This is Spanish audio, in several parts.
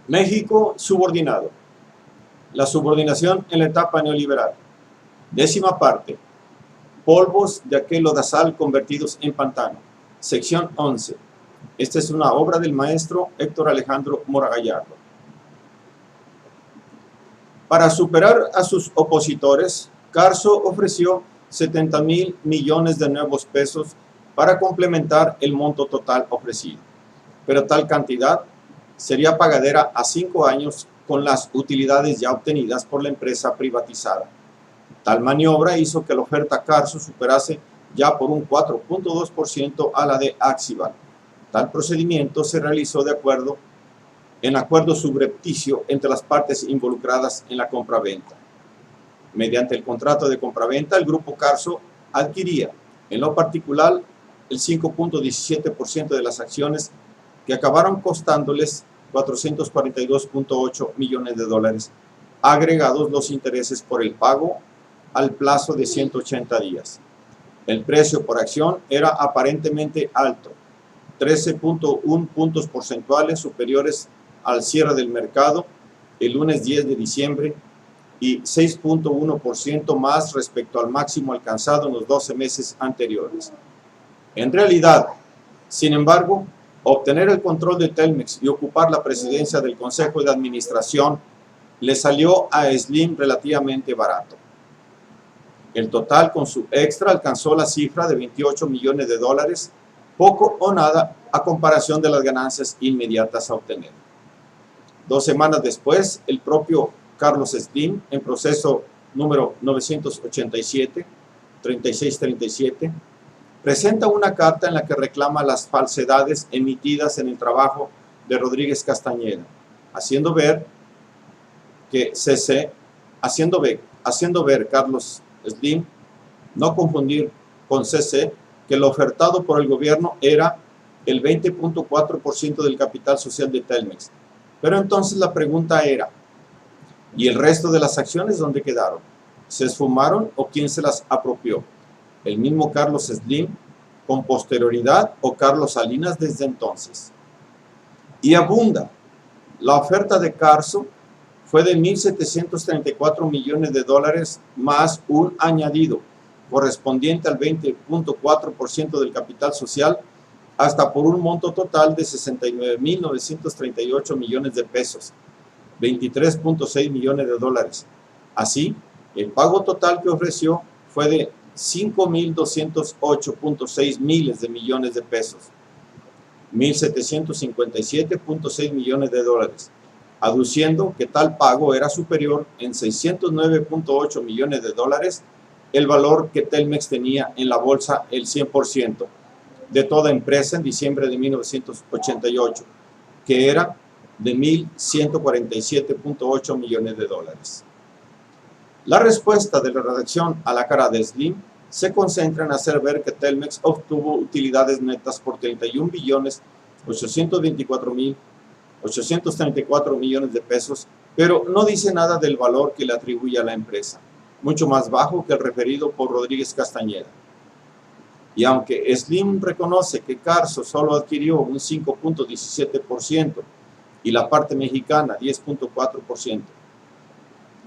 México subordinado. La subordinación en la etapa neoliberal. 10ª parte. Polvos de aquel lodazal convertidos en pantano. Sección 11. Esta es una obra del maestro Héctor Alejandro Mora Gallardo. Para superar a sus opositores, Carso ofreció 70,000 millones de nuevos pesos para complementar el monto total ofrecido. Pero tal cantidad sería pagadera a 5 años con las utilidades ya obtenidas por la empresa privatizada. Tal maniobra hizo que la oferta Carso superase ya por un 4.2% a la de Axival. Tal procedimiento se realizó en acuerdo subrepticio entre las partes involucradas en la compraventa. Mediante el contrato de compraventa, el grupo Carso adquiría, en lo particular, el 5.17% de las acciones que acabaron costándoles 442.8 millones de dólares, agregados los intereses por el pago al plazo de 180 días. El precio por acción era aparentemente alto, 13.1 puntos porcentuales superiores al cierre del mercado el lunes 10 de diciembre y 6.1% más respecto al máximo alcanzado en los 12 meses anteriores. En realidad, sin embargo, obtener el control de Telmex y ocupar la presidencia del Consejo de Administración le salió a Slim relativamente barato. El total con su extra alcanzó la cifra de 28 millones de dólares, poco o nada a comparación de las ganancias inmediatas a obtener. 2 semanas después, el propio Carlos Slim, en proceso número 987-3637, presenta una carta en la que reclama las falsedades emitidas en el trabajo de Rodríguez Castañeda, haciendo ver Carlos Slim, no confundir con CC, que lo ofertado por el gobierno era el 20.4% del capital social de Telmex. Pero entonces la pregunta era, ¿y el resto de las acciones dónde quedaron? ¿Se esfumaron o quién se las apropió? ¿El mismo Carlos Slim con posterioridad o Carlos Salinas desde entonces? Y abunda. La oferta de Carso fue de 1.734 millones de dólares más un añadido correspondiente al 20.4% del capital social, hasta por un monto total de 69.938 millones de pesos, 23.6 millones de dólares. Así, el pago total que ofreció fue de 5.208.6 miles de millones de pesos, 1.757.6 millones de dólares, aduciendo que tal pago era superior en 609.8 millones de dólares el valor que Telmex tenía en la bolsa el 100% de toda empresa en diciembre de 1988, que era de 1.147.8 millones de dólares. La respuesta de la redacción a la cara de Slim se concentra en hacer ver que Telmex obtuvo utilidades netas por 31.824.834 millones de pesos, pero no dice nada del valor que le atribuye a la empresa, mucho más bajo que el referido por Rodríguez Castañeda. Y aunque Slim reconoce que Carso solo adquirió un 5.17% y la parte mexicana 10.4%,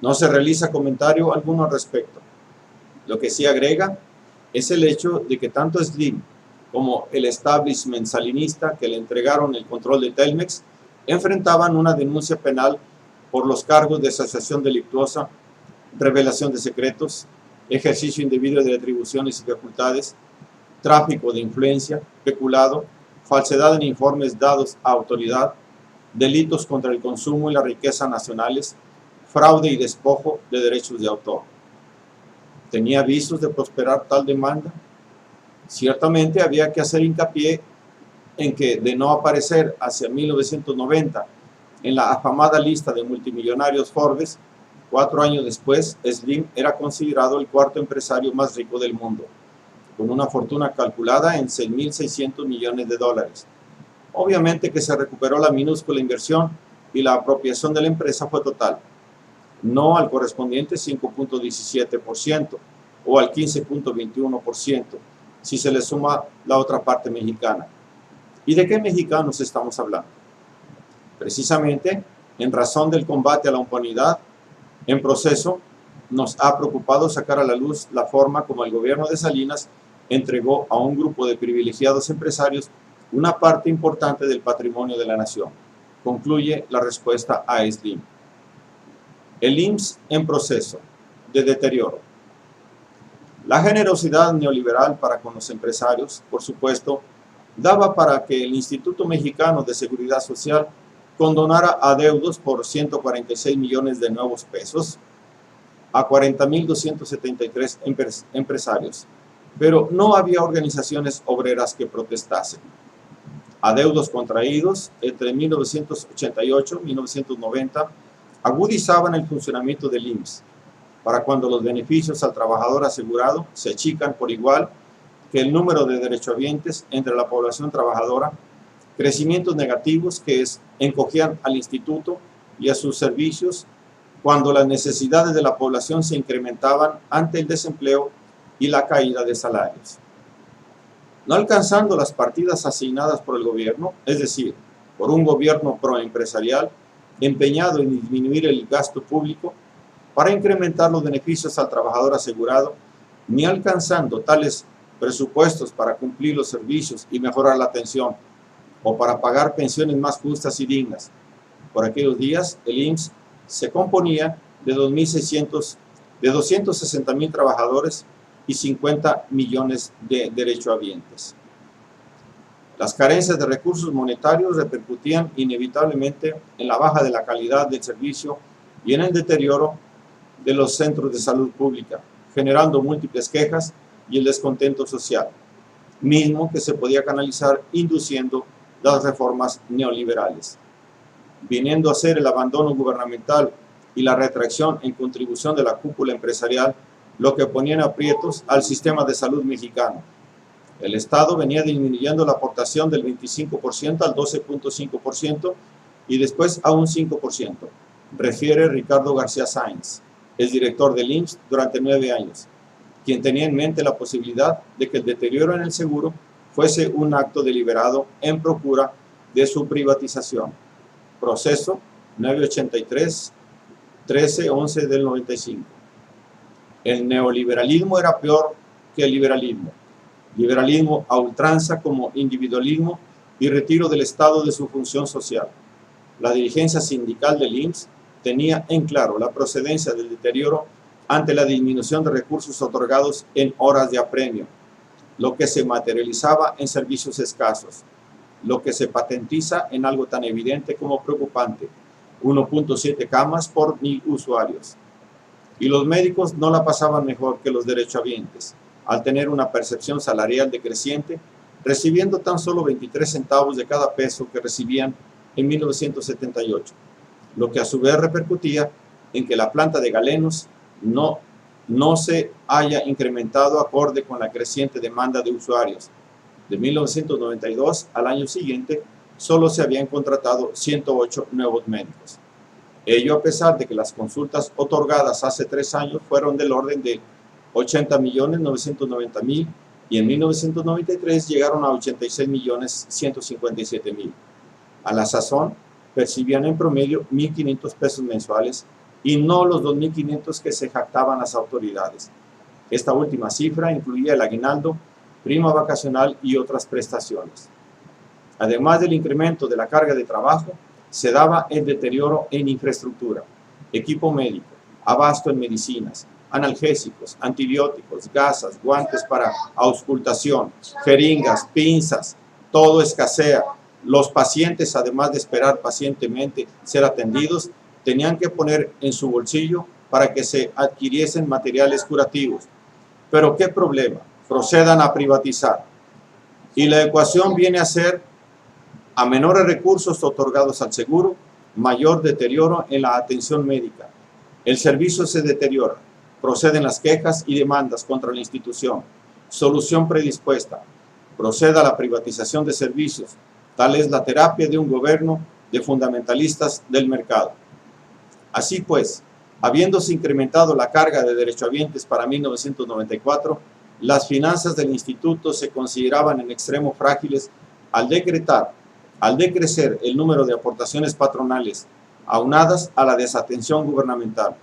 no se realiza comentario alguno al respecto. Lo que sí agrega es el hecho de que tanto Slim como el establishment salinista que le entregaron el control de Telmex enfrentaban una denuncia penal por los cargos de asociación delictuosa, revelación de secretos, ejercicio indebido de atribuciones y facultades, tráfico de influencia, peculado, falsedad en informes dados a autoridad, delitos contra el consumo y la riqueza nacionales, fraude y despojo de derechos de autor. ¿Tenía visos de prosperar tal demanda? Ciertamente había que hacer hincapié en que, de no aparecer hacia 1990 en la afamada lista de multimillonarios Forbes, 4 años después, Slim era considerado el 4º empresario más rico del mundo, con una fortuna calculada en 6.600 millones de dólares. Obviamente que se recuperó la minúscula inversión y la apropiación de la empresa fue total, no al correspondiente 5.17% o al 15.21%, si se le suma la otra parte mexicana. ¿Y de qué mexicanos estamos hablando? Precisamente en razón del combate a la impunidad en proceso, nos ha preocupado sacar a la luz la forma como el gobierno de Salinas entregó a un grupo de privilegiados empresarios una parte importante del patrimonio de la nación. Concluye la respuesta a Slim. El IMSS en proceso de deterioro. La generosidad neoliberal para con los empresarios, por supuesto, daba para que el Instituto Mexicano de Seguridad Social condonara adeudos por 146 millones de nuevos pesos a 40.273 empresarios, pero no había organizaciones obreras que protestasen. Adeudos contraídos entre 1988 y 1990 agudizaban el funcionamiento del IMSS, para cuando los beneficios al trabajador asegurado se achican por igual que el número de derechohabientes entre la población trabajadora, crecimientos negativos que encogían al instituto y a sus servicios cuando las necesidades de la población se incrementaban ante el desempleo y la caída de salarios. No alcanzando las partidas asignadas por el gobierno, es decir, por un gobierno proempresarial empeñado en disminuir el gasto público para incrementar los beneficios al trabajador asegurado, ni alcanzando tales presupuestos para cumplir los servicios y mejorar la atención, o para pagar pensiones más justas y dignas. Por aquellos días, el IMSS se componía de 260,000 trabajadores y 50 millones de derechohabientes. Las carencias de recursos monetarios repercutían inevitablemente en la baja de la calidad del servicio y en el deterioro de los centros de salud pública, generando múltiples quejas y el descontento social, mismo que se podía canalizar induciendo las reformas neoliberales, viniendo a ser el abandono gubernamental y la retracción en contribución de la cúpula empresarial lo que ponían aprietos al sistema de salud mexicano. El Estado venía disminuyendo la aportación del 25% al 12.5% y después a un 5%, refiere Ricardo García Sáenz, es director del IMSS durante 9 años, quien tenía en mente la posibilidad de que el deterioro en el seguro fuese un acto deliberado en procura de su privatización. Proceso 983, 13-11 del 95. El neoliberalismo era peor que el liberalismo. Liberalismo a ultranza como individualismo y retiro del Estado de su función social. La dirigencia sindical del IMSS tenía en claro la procedencia del deterioro ante la disminución de recursos otorgados en horas de apremio, lo que se materializaba en servicios escasos, lo que se patentiza en algo tan evidente como preocupante, 1.7 camas por 1,000 usuarios. Y los médicos no la pasaban mejor que los derechohabientes, al tener una percepción salarial decreciente, recibiendo tan solo 23 centavos de cada peso que recibían en 1978, lo que a su vez repercutía en que la planta de Galenos no se haya incrementado acorde con la creciente demanda de usuarios. De 1992 al año siguiente, solo se habían contratado 108 nuevos médicos. Ello a pesar de que las consultas otorgadas hace 3 años fueron del orden de 80.990.000 y en 1993 llegaron a 86.157.000. A la sazón, percibían en promedio 1.500 pesos mensuales y no los 2.500 que se jactaban las autoridades. Esta última cifra incluía el aguinaldo, prima vacacional y otras prestaciones. Además del incremento de la carga de trabajo, se daba el deterioro en infraestructura, equipo médico, abasto en medicinas, analgésicos, antibióticos, gasas, guantes para auscultación, jeringas, pinzas, todo escasea. Los pacientes, además de esperar pacientemente ser atendidos, tenían que poner en su bolsillo para que se adquiriesen materiales curativos. Pero ¿qué problema? Procedan a privatizar. Y la ecuación viene a ser, a menores recursos otorgados al seguro, mayor deterioro en la atención médica. El servicio se deteriora. Proceden las quejas y demandas contra la institución. Solución predispuesta. Proceda la privatización de servicios. Tal es la terapia de un gobierno de fundamentalistas del mercado. Así pues, habiéndose incrementado la carga de derechohabientes para 1994, las finanzas del instituto se consideraban en extremo frágiles al decrecer el número de aportaciones patronales aunadas a la desatención gubernamental.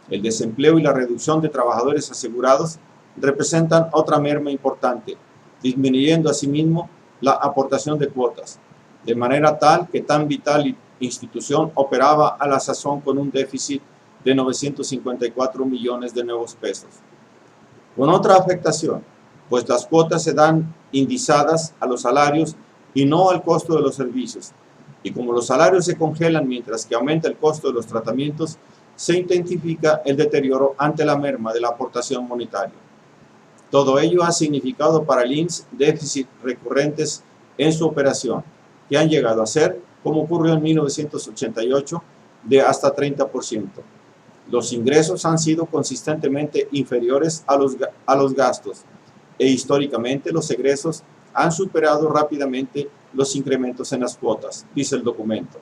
El desempleo y la reducción de trabajadores asegurados representan otra merma importante, disminuyendo asimismo la aportación de cuotas, de manera tal que tan vital institución operaba a la sazón con un déficit de 954 millones de nuevos pesos. Con otra afectación, pues las cuotas se dan indizadas a los salarios y no al costo de los servicios, y como los salarios se congelan mientras que aumenta el costo de los tratamientos, se intensifica el deterioro ante la merma de la aportación monetaria. Todo ello ha significado para el IMSS déficits recurrentes en su operación, que han llegado a ser, como ocurrió en 1988, de hasta 30%. Los ingresos han sido consistentemente inferiores a los gastos, e históricamente los egresos han superado rápidamente los incrementos en las cuotas, dice el documento.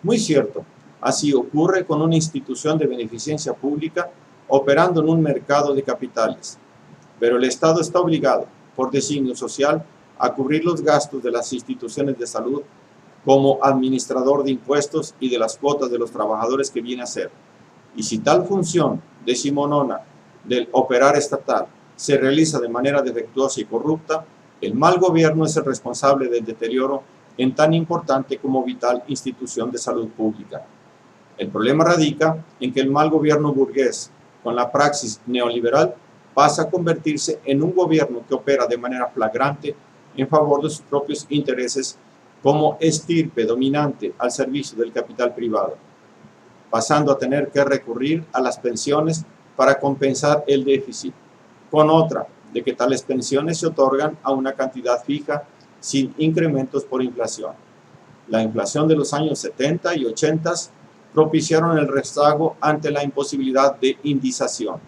Muy cierto, así ocurre con una institución de beneficencia pública operando en un mercado de capitales. Pero el Estado está obligado, por designio social, a cubrir los gastos de las instituciones de salud como administrador de impuestos y de las cuotas de los trabajadores que viene a ser. Y si tal función decimonona del operar estatal se realiza de manera defectuosa y corrupta, el mal gobierno es el responsable del deterioro en tan importante como vital institución de salud pública. El problema radica en que el mal gobierno burgués, con la praxis neoliberal, pasa a convertirse en un gobierno que opera de manera flagrante en favor de sus propios intereses como estirpe dominante al servicio del capital privado, pasando a tener que recurrir a las pensiones para compensar el déficit, con otra de que tales pensiones se otorgan a una cantidad fija sin incrementos por inflación. La inflación de los años 70 y 80 propiciaron el rezago ante la imposibilidad de indización.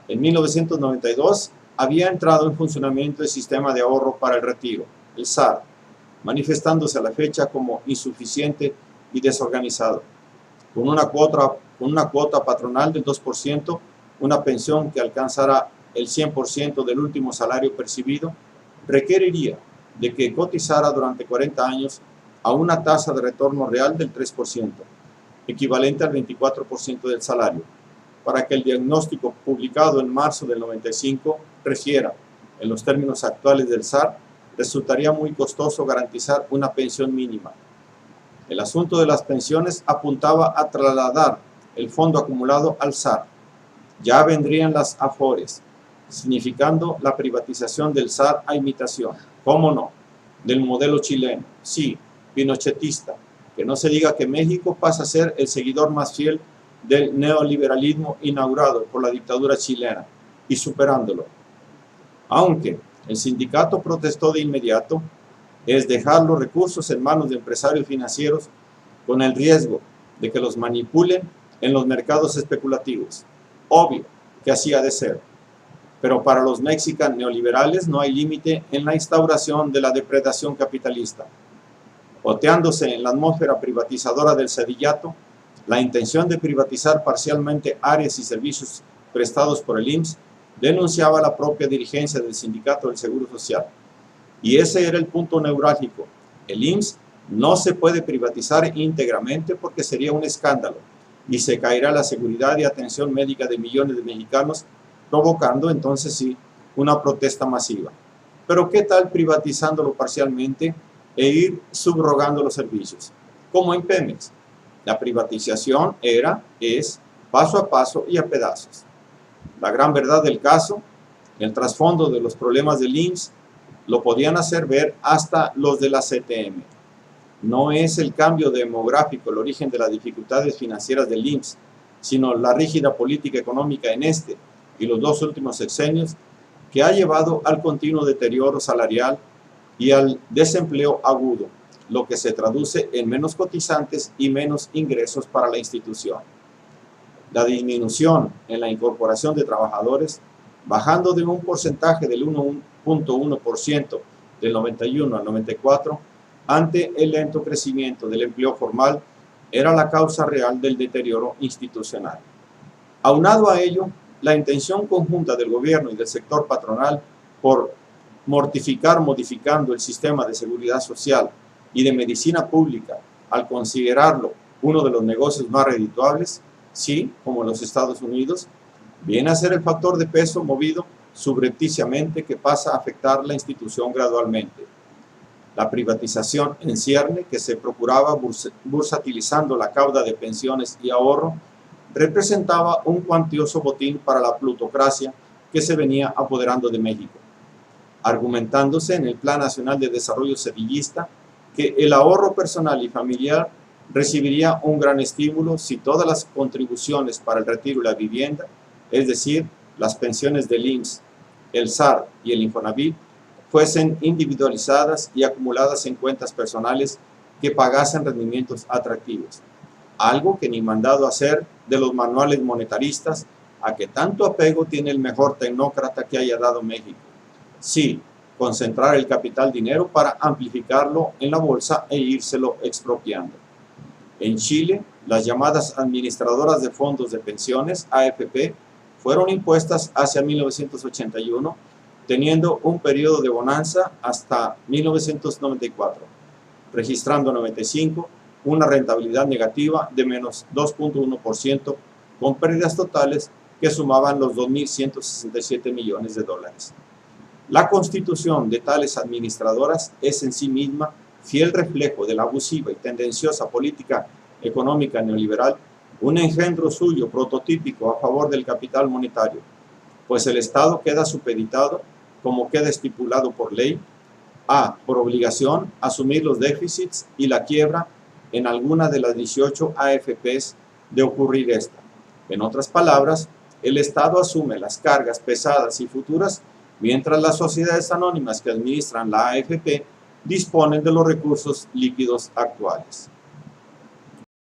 En 1992 había entrado en funcionamiento el Sistema de Ahorro para el Retiro, el SAR, manifestándose a la fecha como insuficiente y desorganizado. Con una cuota patronal del 2%, una pensión que alcanzara el 100% del último salario percibido, requeriría de que cotizara durante 40 años a una tasa de retorno real del 3%, equivalente al 24% del salario, para que el diagnóstico publicado en marzo del 95 refiera, en los términos actuales del SAR, resultaría muy costoso garantizar una pensión mínima. El asunto de las pensiones apuntaba a trasladar el fondo acumulado al SAR. Ya vendrían las AFORES, significando la privatización del SAR a imitación, ¿cómo no?, del modelo chileno, sí, pinochetista, que no se diga que México pasa a ser el seguidor más fiel del neoliberalismo inaugurado por la dictadura chilena y superándolo. Aunque el sindicato protestó de inmediato, es dejar los recursos en manos de empresarios financieros con el riesgo de que los manipulen en los mercados especulativos. Obvio que así ha de ser. Pero para los mexicanos neoliberales no hay límite en la instauración de la depredación capitalista. Oteándose en la atmósfera privatizadora del sedillato, la intención de privatizar parcialmente áreas y servicios prestados por el IMSS denunciaba la propia dirigencia del Sindicato del Seguro Social. Y ese era el punto neurálgico. El IMSS no se puede privatizar íntegramente porque sería un escándalo y se caerá la seguridad y atención médica de millones de mexicanos, provocando entonces sí una protesta masiva. Pero ¿qué tal privatizándolo parcialmente e ir subrogando los servicios? Como en Pemex. La privatización es paso a paso y a pedazos. La gran verdad del caso, el trasfondo de los problemas del IMSS, lo podían hacer ver hasta los de la CTM. No es el cambio demográfico el origen de las dificultades financieras del IMSS, sino la rígida política económica en este y los dos últimos sexenios que ha llevado al continuo deterioro salarial y al desempleo agudo, lo que se traduce en menos cotizantes y menos ingresos para la institución. La disminución en la incorporación de trabajadores, bajando de un porcentaje del 1.1% del 91 al 94, ante el lento crecimiento del empleo formal, era la causa real del deterioro institucional. Aunado a ello, la intención conjunta del gobierno y del sector patronal por mortificar modificando el sistema de seguridad social y de medicina pública al considerarlo uno de los negocios más redituables, sí, como los Estados Unidos, viene a ser el factor de peso movido subrepticiamente que pasa a afectar la institución gradualmente. La privatización en cierne que se procuraba bursatilizando la cauda de pensiones y ahorro representaba un cuantioso botín para la plutocracia que se venía apoderando de México, argumentándose en el Plan Nacional de Desarrollo Sevillista que el ahorro personal y familiar recibiría un gran estímulo si todas las contribuciones para el retiro y la vivienda, es decir, las pensiones del IMSS, el SAR y el Infonavit, fuesen individualizadas y acumuladas en cuentas personales que pagasen rendimientos atractivos, algo que ni mandado hacer de los manuales monetaristas a que tanto apego tiene el mejor tecnócrata que haya dado México. Sí, concentrar el capital dinero para amplificarlo en la bolsa e írselo expropiando. En Chile, las llamadas administradoras de fondos de pensiones, AFP, fueron impuestas hacia 1981, teniendo un periodo de bonanza hasta 1994, registrando en 95 una rentabilidad negativa de menos 2.1%, con pérdidas totales que sumaban los 2.167 millones de dólares. La constitución de tales administradoras es en sí misma fiel reflejo de la abusiva y tendenciosa política económica neoliberal, un engendro suyo prototípico a favor del capital monetario, pues el Estado queda supeditado, como queda estipulado por ley, a, por obligación, asumir los déficits y la quiebra en alguna de las 18 AFPs de ocurrir esta. En otras palabras, el Estado asume las cargas pesadas y futuras, mientras las sociedades anónimas que administran la AFP disponen de los recursos líquidos actuales.